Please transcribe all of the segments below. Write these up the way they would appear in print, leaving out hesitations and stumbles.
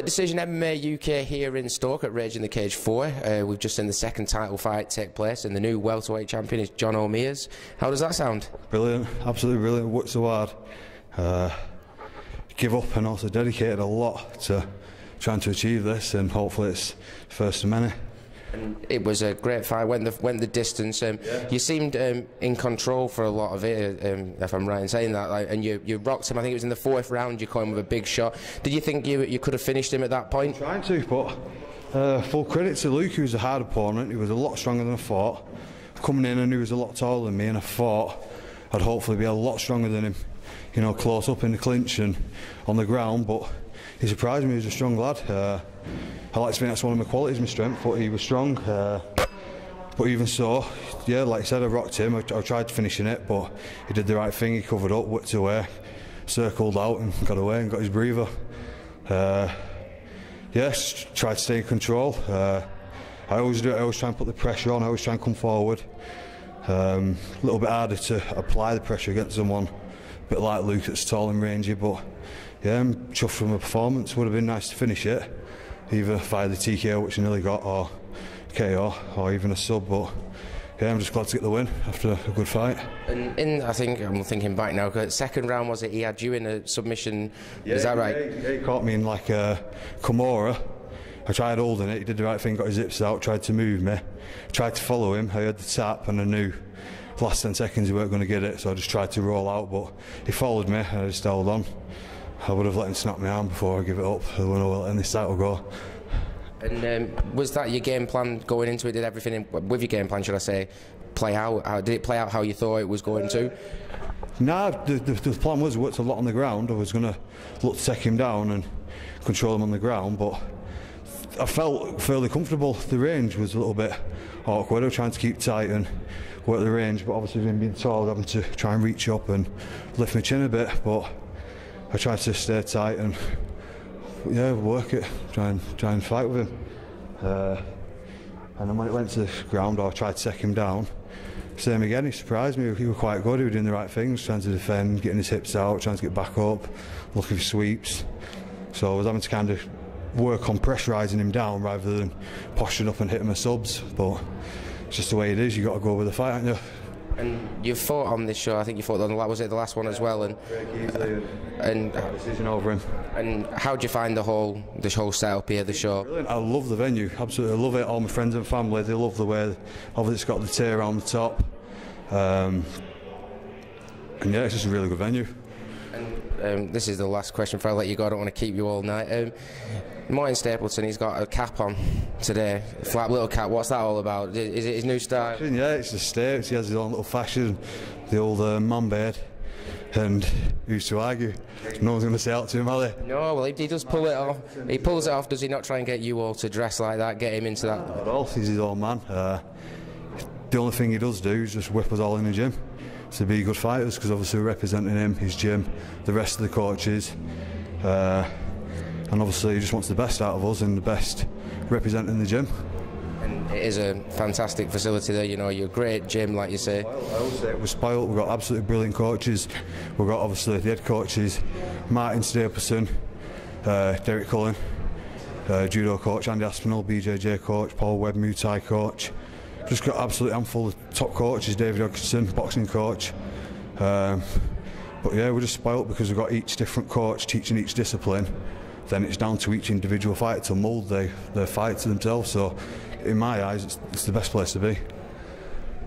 Split decision MMA UK here in Stoke at Rage in the Cage 4. We've just seen the second title fight take place, and the new welterweight champion is Jonno Mears. How does that sound? Brilliant, absolutely brilliant. Worked so hard, give up, and also dedicated a lot to trying to achieve this, and hopefully it's first of many. And it was a great fight. Went the distance. You seemed in control for a lot of it, if I'm right in saying that. And you rocked him. I think it was in the 4th round. You caught him with a big shot. Did you think you could have finished him at that point? I'm trying to, but full credit to Luke. He was a hard opponent. He was a lot stronger than I thought. Coming in, I knew he was a lot taller than me, and I thought I'd hopefully be a lot stronger than him. You know, close up in the clinch and on the ground. But he surprised me. He was a strong lad. I like to think that's one of my qualities, my strength, but he was strong. But even so, yeah, like I said, I rocked him. I tried finishing it, but he did the right thing. He covered up, whipped away, circled out and got away and got his breather. Yes, tried to stay in control. I always do it. I always try and put the pressure on. I always try and come forward. A little bit harder to apply the pressure against someone a bit like Luke that's tall and rangy, but yeah, I'm chuffed from the performance. Would have been nice to finish it, either via the TKO, which I nearly got, or KO, or even a sub. But yeah, I'm just glad to get the win after a good fight. And I think I'm thinking back now. Second round, was it? He had you in a submission. Yeah, is that right? Yeah, he caught me in like a Kimura. I tried holding it. He did the right thing, got his hips out, tried to move me, tried to follow him. I heard the tap, and I knew the last 10 seconds he weren't going to get it, so I just tried to roll out. But he followed me, and I just held on. I would have let him snap my arm before I give it up. I don't know where letting this title go. And was that your game plan going into it? Did everything with your game plan, should I say, play out? Did it play out how you thought it was going to? Nah, the plan was, we worked a lot on the ground. I was going to look to take him down and control him on the ground, but I felt fairly comfortable. The range was a little bit awkward. I was trying to keep tight and work the range, but obviously him being tall, having to try and reach up and lift my chin a bit, but I tried to stay tight and yeah, work it, try and fight with him. And then when it went to the ground, I tried to take him down. Same again, he surprised me. He was quite good. He was doing the right things, trying to defend, getting his hips out, trying to get back up, looking for sweeps. So I was having to kind of work on pressurising him down rather than posturing up and hitting my subs. But it's just the way it is. You got to go with the fight, haven't you? And you fought on this show. I think you fought on the last one as well. And decision over him. And how do you find the whole setup here, the show? Brilliant. I love the venue. Absolutely, I love it. All my friends and family, they love the way. Obviously, it's got the tier around the top. And yeah, it's just a really good venue. And this is the last question before I let you go. I don't want to keep you all night. Martin Stapleton, he's got a cap on today, a flat little cap. What's that all about? Is it his new style? Yeah, it's the States. He has his own little fashion, the old man beard. And who's to argue? No one's going to say out to him, are they? No, well, he does pull it off. He pulls it off. Does he not try and get you all to dress like that, get him into that? Not at all. He's his own man. The only thing he does do is just whip us all in the gym to be good fighters, because obviously we're representing him, his gym, the rest of the coaches. And obviously he just wants the best out of us and the best representing the gym. And it is a fantastic facility there, you know, you're a great gym, like you say. I always say we're spoiled. We've got absolutely brilliant coaches. We've got obviously the head coaches, Martin Stapleton, Derek Cullen, judo coach Andy Aspinall, BJJ coach, Paul Webb, Muay Thai coach. Just got absolute handful of top coaches, David Hodgson, boxing coach. But yeah, we're just spoiled because we've got each different coach teaching each discipline. Then it's down to each individual fighter to mould their fight to themselves. So in my eyes, it's the best place to be.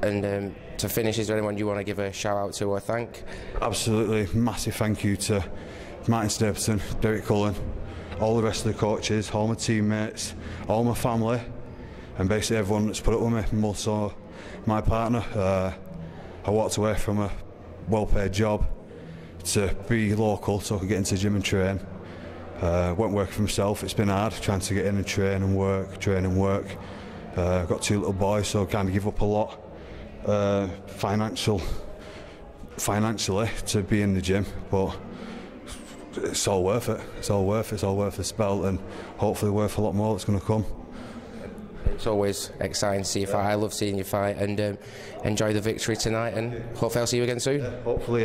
And to finish, is there anyone you want to give a shout out to or thank? Absolutely, massive thank you to Martin Stapleton, Derek Cullen, all the rest of the coaches, all my teammates, all my family, and basically everyone that's put up with me, more so my partner. I walked away from a well-paid job to be local so I could get into the gym and train. Went working for myself. It's been hard trying to get in and train and work. I've got 2 little boys, so I kind of give up a lot financially to be in the gym, but it's all worth it. It's all worth the spell, and hopefully worth a lot more that's going to come. It's always exciting to see you fight. I love seeing you fight, and enjoy the victory tonight, and hopefully I'll see you again soon. Hopefully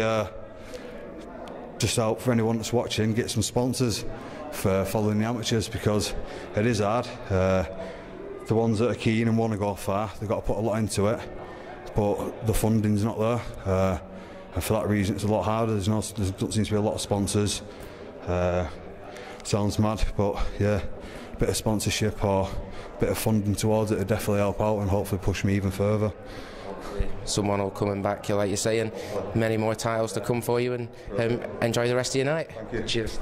just out for anyone that's watching, get some sponsors. for following the amateurs, because it is hard. The ones that are keen and want to go far, they've got to put a lot into it, but the funding's not there, and for that reason it's a lot harder. There doesn't seem to be a lot of sponsors. Sounds mad, but yeah, a bit of sponsorship or a bit of funding towards it would definitely help out and hopefully push me even further. Someone will come back, like you're saying, many more titles to come for you, and enjoy the rest of your night. Thank you. Cheers.